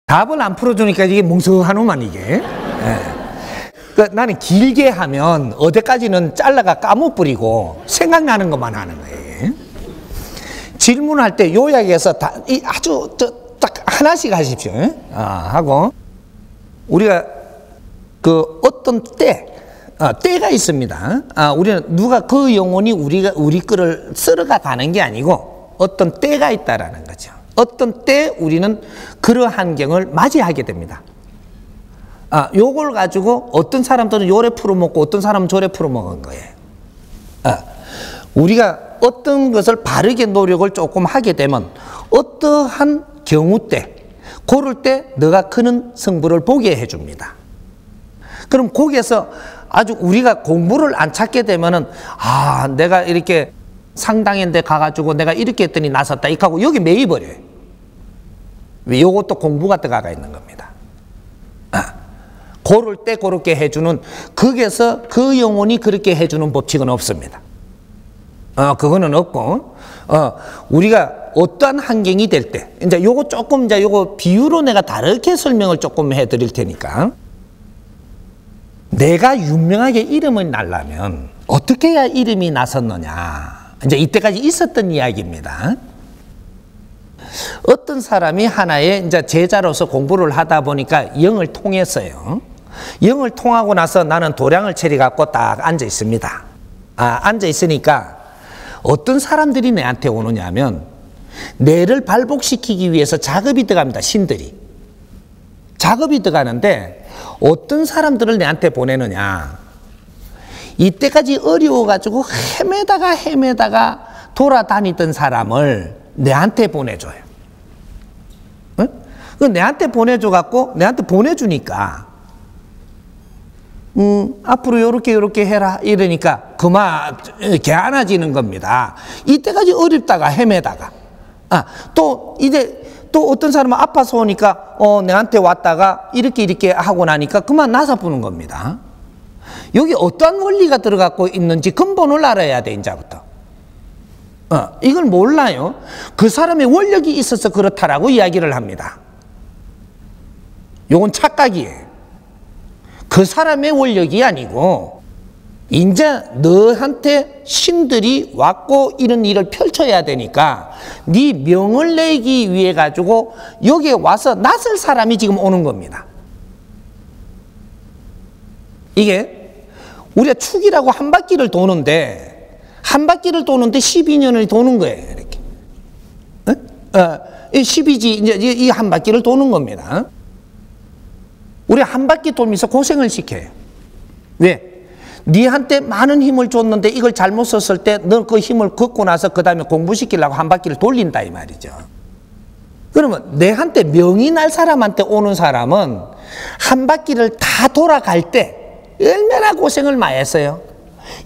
답을 안 풀어주니까 이게 멍석하노만 이게. 예. 그러니까 나는 길게 하면 어디까지는 잘라가 까무뿌리고 생각나는 것만 하는 거예요. 질문할 때 요약해서 아주 딱 하나씩 하십시오. 하고 우리가 그 어떤 때가 있습니다. 우리는 누가 그 영혼이 우리 거를 쓸어가 가는 게 아니고 어떤 때가 있다라는 거죠. 어떤 때 우리는 그러한 환경을 맞이하게 됩니다. 요걸 가지고 어떤 사람들은 요래 풀어먹고 어떤 사람은 저래 풀어먹은 거예요. 우리가 어떤 것을 바르게 노력을 조금 하게 되면 어떠한 경우 때 고를 때 너가 크는 성부를 보게 해줍니다. 그럼 거기에서 아주 우리가 공부를 안 찾게 되면은 내가 이렇게 상당인데 가가지고 내가 이렇게 했더니 나섰다 이렇게 하고 여기 매이버려요. 왜? 요것도 공부가 들어가 있는 겁니다. 고를 때 그렇게 해주는, 거기에서 그 영혼이 그렇게 해주는 법칙은 없습니다. 그거는 없고, 우리가 어떠한 환경이 될 때, 이제 요거 조금, 이제 요거 비유로 내가 다르게 설명을 조금 해 드릴 테니까, 내가 유명하게 이름을 날려면 어떻게 해야 이름이 나섰느냐. 이제 이때까지 있었던 이야기입니다. 어떤 사람이 하나의 이제 제자로서 공부를 하다 보니까 영을 통했어요. 영을 통하고 나서 나는 도량을 차려갖고 딱 앉아 있습니다. 앉아 있으니까 어떤 사람들이 내한테 오느냐 하면 내를 발복시키기 위해서 작업이 들어갑니다. 신들이. 작업이 들어가는데 어떤 사람들을 내한테 보내느냐. 이때까지 어려워가지고 헤매다가 돌아다니던 사람을 내한테 보내줘요. 응? 내한테 보내줘갖고 내한테 보내주니까 앞으로 요렇게 해라 이러니까 그만 개안아지는 겁니다. 이때까지 어렵다가 헤매다가 또 어떤 사람은 아파서 오니까 내한테 왔다가 이렇게 하고 나니까 그만 나서보는 겁니다. 여기 어떠한 원리가 들어가고 있는지 근본을 알아야 돼. 이제부터 이걸 몰라요. 그 사람의 원력이 있어서 그렇다라고 이야기를 합니다. 요건 착각이에요. 그 사람의 원력이 아니고 이제 너한테 신들이 왔고 이런 일을 펼쳐야 되니까 네 명을 내기 위해 가지고 여기에 와서 나설 사람이 지금 오는 겁니다. 이게 우리가 축이라고 한 바퀴를 도는데 12년을 도는 거예요. 이렇게. 12지 이제 이 한 바퀴를 도는 겁니다. 우리 한 바퀴 돌면서 고생을 시켜요. 왜? 니한테 많은 힘을 줬는데 이걸 잘못 썼을 때 너 그 힘을 걷고 나서 그 다음에 공부시키려고 한 바퀴를 돌린다 이 말이죠. 그러면 내한테 명이 날 사람한테 오는 사람은 한 바퀴를 다 돌아갈 때 얼마나 고생을 많이 했어요.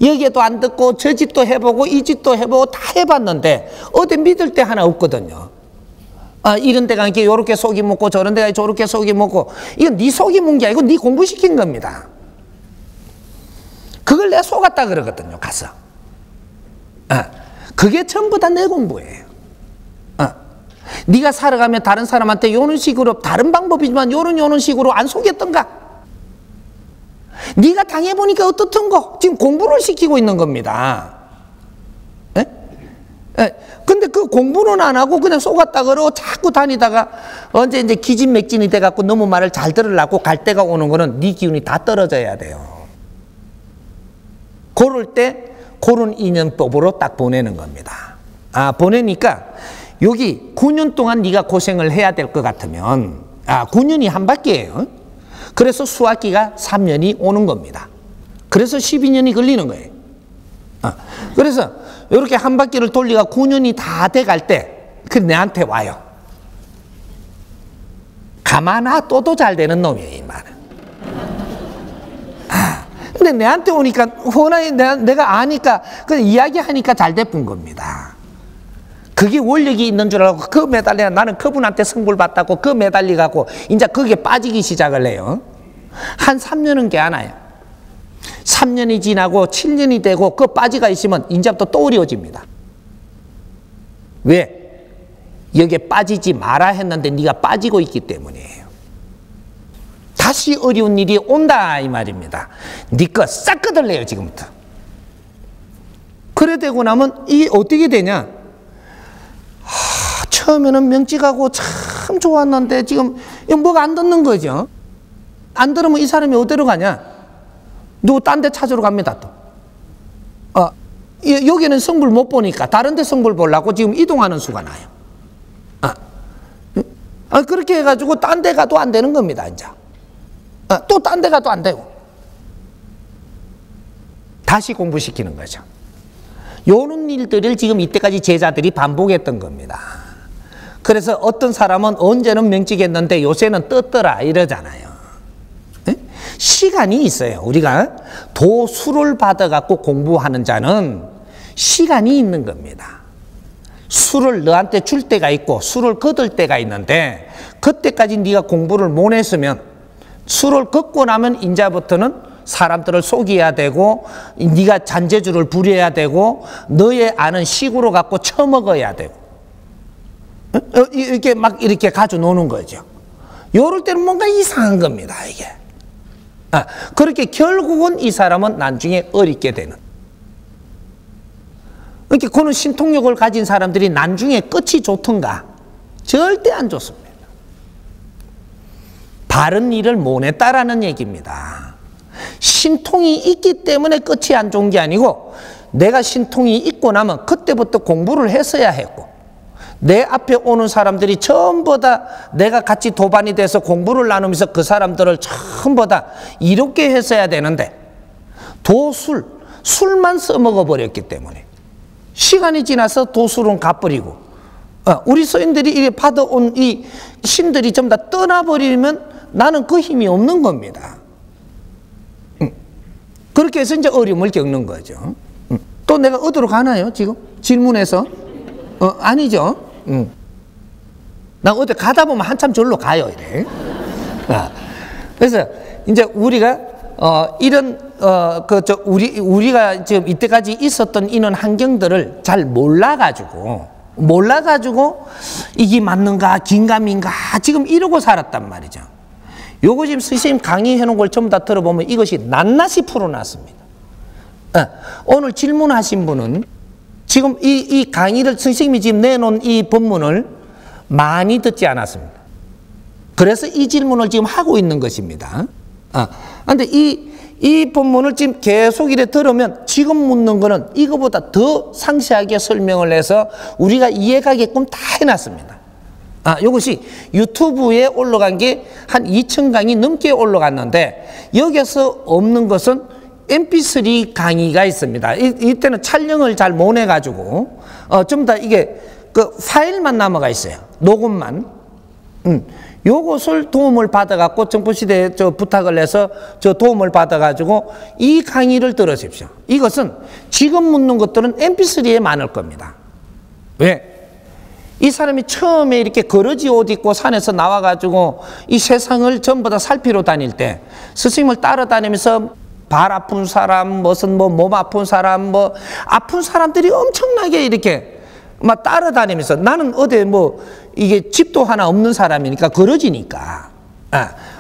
여기에도 안 듣고 저 집도 해보고 이 집도 해보고 다 해봤는데 어디 믿을 데 하나 없거든요. 이런 데가 이렇게 요렇게 속이 먹고 저런 데가 저렇게 속이 먹고 이건 네 속이 먹은 게 아니고 네 공부시킨 겁니다. 그걸 내 속았다 그러거든요. 가서. 그게 전부 다 내 공부예요. 네가 살아가면 다른 사람한테 요런 식으로 다른 방법이지만 요런 식으로 안 속였던가? 네가 당해보니까 어떻던가? 지금 공부를 시키고 있는 겁니다. 근데 그 공부는 안 하고 그냥 속았다 그러고 자꾸 다니다가 언제 이제 기진맥진이 돼갖고 너무 말을 잘 들으려고 갈 때가 오는 거는 네 기운이 다 떨어져야 돼요. 그럴 때 그런 인연법으로 딱 보내는 겁니다. 보내니까 여기 9년 동안 네가 고생을 해야 될 것 같으면 9년이 한 바퀴예요. 그래서 수학기가 3년이 오는 겁니다. 그래서 12년이 걸리는 거예요. 그래서 이렇게 한 바퀴를 돌리가 9년이 다 돼갈 때 그 내한테 와요. 가만 놔둬도 잘 되는 놈이에요, 이 말은. 근데 내한테 오니까 훤하게 내가 아니까 그냥 이야기하니까 잘 돼쁜 겁니다. 그게 원력이 있는 줄 알고 그 매달려 나는 그분한테 승부를 받다고 그 매달리가고 이제 거기에 빠지기 시작을 해요. 한 3년은 게 하나요. 3년이 지나고 7년이 되고 그 빠지가 있으면 이제부터 또 어려워집니다. 왜? 여기에 빠지지 마라 했는데 네가 빠지고 있기 때문이에요. 다시 어려운 일이 온다 이 말입니다. 네 거 싹 끄들래요 지금부터. 그래 되고 나면 이 어떻게 되냐? 처음에는 명직하고 참 좋았는데 지금 뭐가 안 듣는 거죠. 안 들으면 이 사람이 어디로 가냐? 누구 딴 데 찾으러 갑니다 또. 여기는 성불 못 보니까 다른 데 성불 보려고 지금 이동하는 수가 나요. 그렇게 해가지고 딴 데 가도 안 되는 겁니다 이제. 또 딴 데 가도 안 되고 다시 공부시키는 거죠. 요런 일들을 지금 이때까지 제자들이 반복했던 겁니다. 그래서 어떤 사람은 언제는 명직했는데 요새는 떴더라 이러잖아요. 네? 시간이 있어요. 우리가 도수를 받아갖고 공부하는 자는 시간이 있는 겁니다. 수를 너한테 줄 때가 있고 수를 거둘 때가 있는데 그때까지 네가 공부를 못 했으면 수를 걷고 나면 이제부터는 사람들을 속여야 되고 네가 잔재주를 부려야 되고 너의 아는 식으로 갖고 처먹어야 되고 이렇게 막 이렇게 가지고 노는 거죠. 요럴 때는 뭔가 이상한 겁니다 이게. 그렇게 결국은 이 사람은 나중에 어렵게 되는. 이렇게 그런 신통력을 가진 사람들이 나중에 끝이 좋던가? 절대 안 좋습니다. 바른 일을 못 했다라는 얘기입니다. 신통이 있기 때문에 끝이 안 좋은 게 아니고 내가 신통이 있고 나면 그때부터 공부를 했어야 했고 내 앞에 오는 사람들이 전부 다 내가 같이 도반이 돼서 공부를 나누면서 그 사람들을 전부 다 이롭게 했어야 되는데 술만 써먹어 버렸기 때문에 시간이 지나서 도술은 가버리고 우리 서인들이 받아온 이 신들이 전부 다 떠나버리면 나는 그 힘이 없는 겁니다. 그렇게 해서 이제 어려움을 겪는 거죠. 또 내가 어디로 가나요 지금? 질문해서? 아니죠. 나 어디 가다 보면 한참 절로 가요 이래. 그래서 이제 우리가 우리가 지금 이때까지 있었던 이런 환경들을 잘 몰라가지고 이게 맞는가 긴가민가 지금 이러고 살았단 말이죠. 요거 지금 선생님 강의해 놓은 걸 전부 다 들어보면 이것이 낱낱이 풀어놨습니다. 오늘 질문하신 분은 지금 이 강의를 선생님이 지금 내놓은 이 본문을 많이 듣지 않았습니다. 그래서 이 질문을 지금 하고 있는 것입니다. 근데 이 본문을 지금 계속 이래 들으면 지금 묻는 거는 이거보다 더 상세하게 설명을 해서 우리가 이해가게끔 다 해놨습니다. 이것이 유튜브에 올라간 게 한 2,000강이 넘게 올라갔는데 여기서 없는 것은 mp3 강의가 있습니다. 이때는 촬영을 잘 못 해가지고 좀 더 이게 그 파일만 남아가 있어요. 녹음만. 요것을 도움을 받아갖고 정보시대에 부탁을 해서 도움을 받아가지고 이 강의를 들으십시오. 이것은 지금 묻는 것들은 mp3에 많을 겁니다. 왜? 이 사람이 처음에 이렇게 거러지 옷 입고 산에서 나와가지고 이 세상을 전부 다 살피러 다닐 때 스승님을 따라다니면서 발 아픈 사람, 무슨 몸 아픈 사람, 아픈 사람들이 엄청나게 이렇게 막 따라다니면서 나는 어디 이게 집도 하나 없는 사람이니까 거러지니까.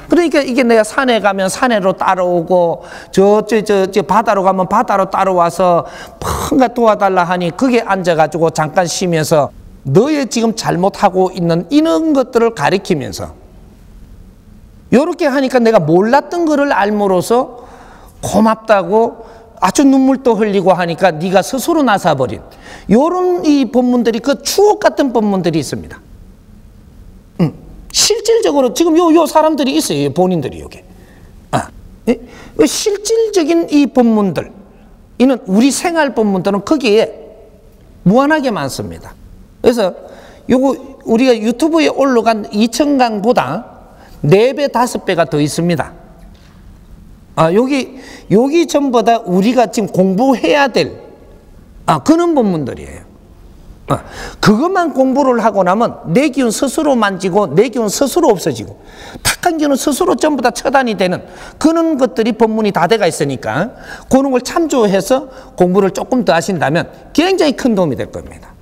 그러니까 이게 내가 산에 가면 산에로 따라오고 저 바다로 가면 바다로 따라와서 뭔가 도와달라 하니 거기에 앉아가지고 잠깐 쉬면서 너의 지금 잘못하고 있는 이런 것들을 가리키면서 이렇게 하니까 내가 몰랐던 거를 알므로써 고맙다고 아주 눈물도 흘리고 하니까 네가 스스로 나서버린 이런 이 본문들이 그 추억 같은 본문들이 있습니다. 실질적으로 지금 요 사람들이 있어요. 본인들이 여기. 실질적인 이 본문들, 이는 우리 생활 본문들은 거기에 무한하게 많습니다. 그래서 요거 우리가 유튜브에 올라간 2,000강보다 4배, 5배가 더 있습니다. 여기 전부 다 우리가 지금 공부해야 될 그런 본문들이에요. 그것만 공부를 하고 나면 내 기운 스스로 만지고 내 기운 스스로 없어지고 탁한 기운은 스스로 전부 다 처단이 되는 그런 것들이 본문이 다 돼가 있으니까 그런 걸 참조해서 공부를 조금 더 하신다면 굉장히 큰 도움이 될 겁니다.